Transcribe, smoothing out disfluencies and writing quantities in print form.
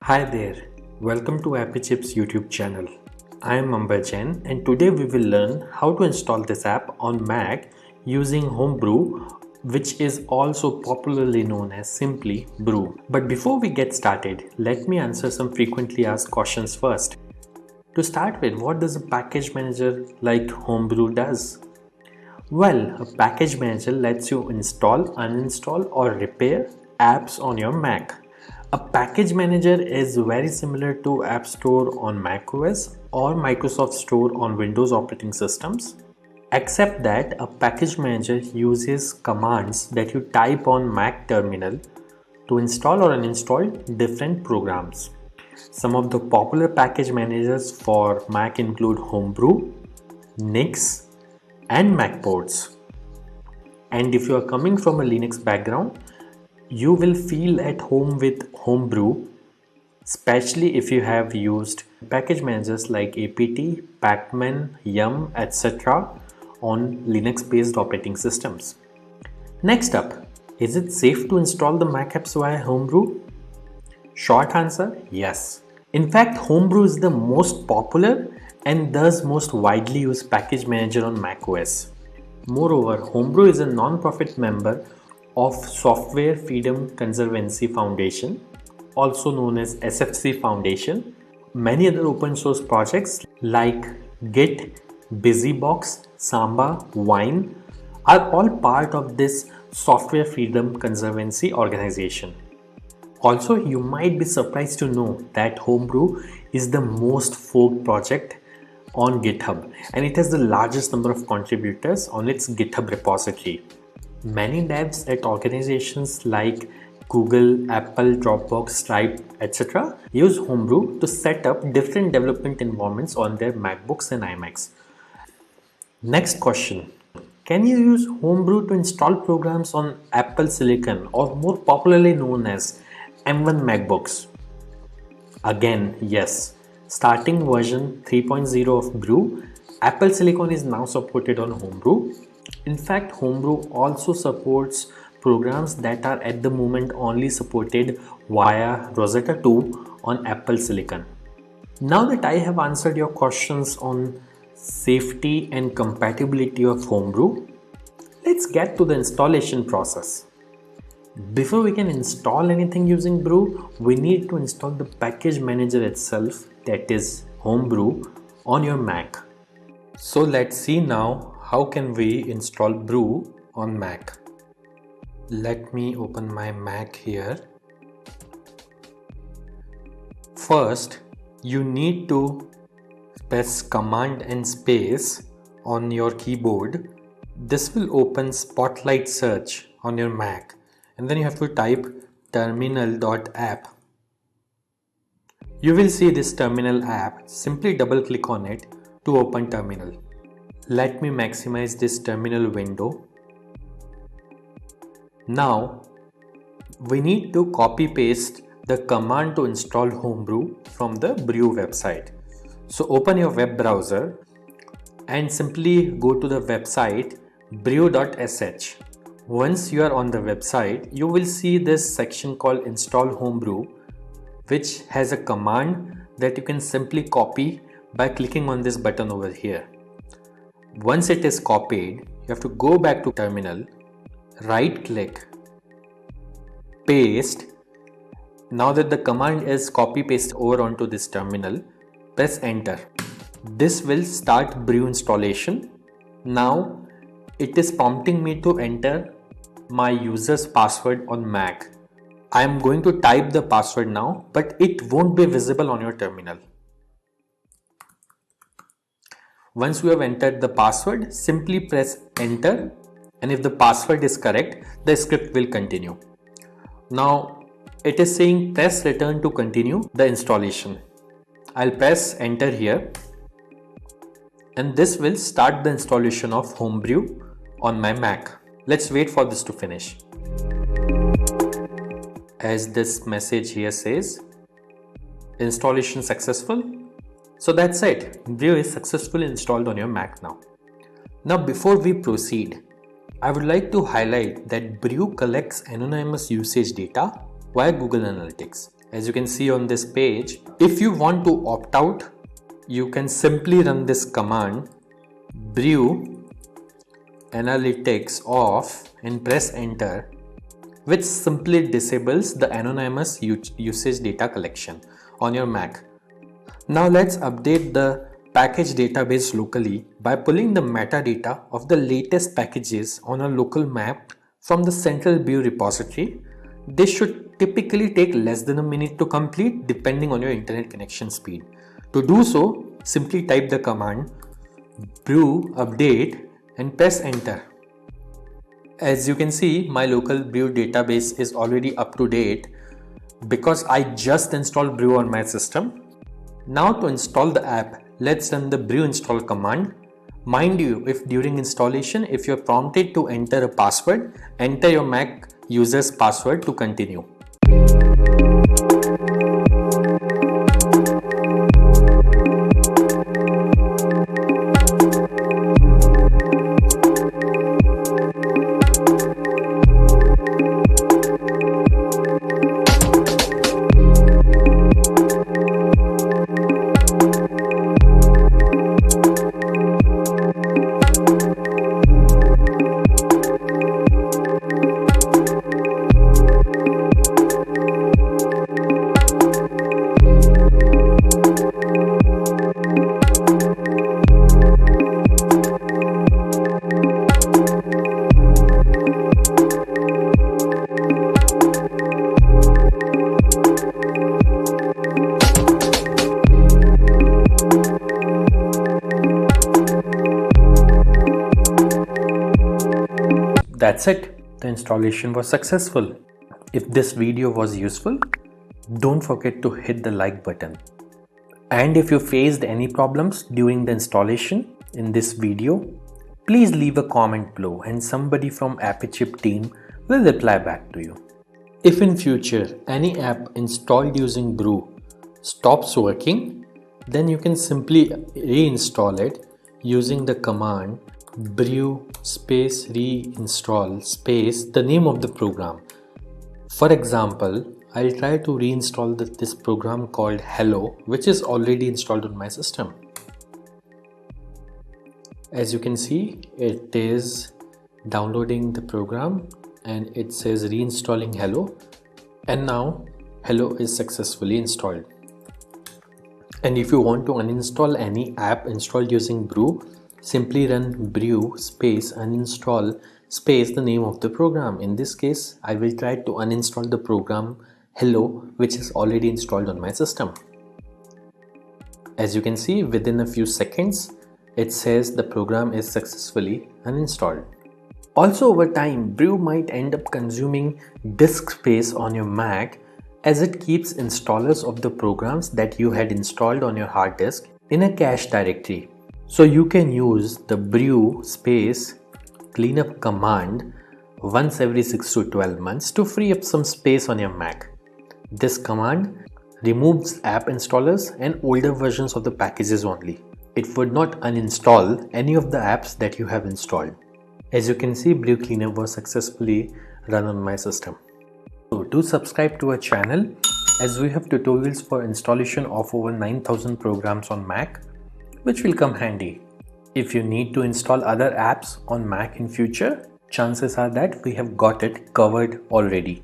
Hi there, welcome to Appy Chips YouTube channel. I am Ambajan and today we will learn how to install this app on Mac using Homebrew, which is also popularly known as simply Brew. But before we get started, let me answer some frequently asked questions first. To start with, what does a package manager like Homebrew does? Well, a package manager lets you install, uninstall or repair apps on your Mac. A package manager is very similar to App Store on macOS or Microsoft Store on Windows operating systems, except that a package manager uses commands that you type on Mac terminal to install or uninstall different programs. Some of the popular package managers for Mac include Homebrew, Nix, and Macports. And if you are coming from a Linux background, you will feel at home with Homebrew, especially if you have used package managers like apt, pacman, yum, etc. on Linux based operating systems. Next up, is it safe to install the Mac apps via Homebrew? Short answer, yes. In fact, Homebrew is the most popular and thus most widely used package manager on macOS. Moreover, Homebrew is a non-profit member of Software Freedom Conservancy Foundation, also known as SFC Foundation. Many other open source projects like Git, BusyBox, Samba, Wine are all part of this Software Freedom Conservancy organization. Also, you might be surprised to know that Homebrew is the most forked project on GitHub and it has the largest number of contributors on its GitHub repository. Many devs at organizations like Google, Apple, Dropbox, Stripe, etc. use Homebrew to set up different development environments on their MacBooks and iMacs. Next question. Can you use Homebrew to install programs on Apple Silicon or more popularly known as M1 MacBooks? Again, yes. Starting version 3.0 of Brew, Apple Silicon is now supported on Homebrew. In fact, Homebrew also supports programs that are at the moment only supported via Rosetta 2 on Apple Silicon. Now that I have answered your questions on safety and compatibility of Homebrew, let's get to the installation process. Before we can install anything using Brew, we need to install the package manager itself, that is Homebrew, on your Mac. So let's see now how can we install Brew on Mac. Let me open my Mac here. First, you need to press Command and space on your keyboard. This will open Spotlight Search on your Mac. And then you have to type terminal.app. You will see this terminal app. Simply double click on it to open terminal. Let me maximize this terminal window. Now we need to copy paste the command to install Homebrew from the Brew website. So open your web browser and simply go to the website brew.sh. Once you are on the website, you will see this section called Install Homebrew, which has a command that you can simply copy by clicking on this button over here. Once it is copied, you have to go back to terminal, right click, paste. Now that the command is copy paste over onto this terminal, press enter. This will start Brew installation. Now it is prompting me to enter my user's password on Mac. I am going to type the password now, but it won't be visible on your terminal. Once you have entered the password, simply press enter, and if the password is correct, the script will continue. Now it is saying press return to continue the installation. I'll press enter here, and this will start the installation of Homebrew on my Mac. Let's wait for this to finish. As this message here says, installation successful. So that's it. Brew is successfully installed on your Mac now. Now before we proceed, I would like to highlight that Brew collects anonymous usage data via Google Analytics. As you can see on this page, if you want to opt out, you can simply run this command brew analytics off and press enter, which simply disables the anonymous usage data collection on your Mac. Now let's update the package database locally by pulling the metadata of the latest packages on a local map from the central brew repository. This should typically take less than a minute to complete depending on your internet connection speed. To do so, simply type the command brew update and press enter. As you can see, my local brew database is already up to date because I just installed brew on my system. Now to install the app, let's run the brew install command. Mind you, if during installation, if you're prompted to enter a password, enter your Mac user's password to continue. That's it. The installation was successful. If this video was useful, don't forget to hit the like button. And if you faced any problems during the installation in this video, please leave a comment below and somebody from AppyChip team will reply back to you. If in future any app installed using brew stops working, then you can simply reinstall it using the command brew space reinstall space the name of the program. For example, I'll try to reinstall this program called Hello, which is already installed on my system. As you can see, it is downloading the program and it says reinstalling Hello, and now Hello is successfully installed. And if you want to uninstall any app installed using brew, simply run brew space uninstall space the name of the program. In this case, I will try to uninstall the program Hello, which is already installed on my system. As you can see, within a few seconds, it says the program is successfully uninstalled. Also, over time, brew might end up consuming disk space on your Mac as it keeps installers of the programs that you had installed on your hard disk in a cache directory. So you can use the brew space cleanup command once every 6 to 12 months to free up some space on your Mac. This command removes app installers and older versions of the packages only. It would not uninstall any of the apps that you have installed. As you can see, brew cleanup was successfully run on my system. So do subscribe to our channel as we have tutorials for installation of over 9,000 programs on Mac, which will come handy. If you need to install other apps on Mac in future, chances are that we have got it covered already.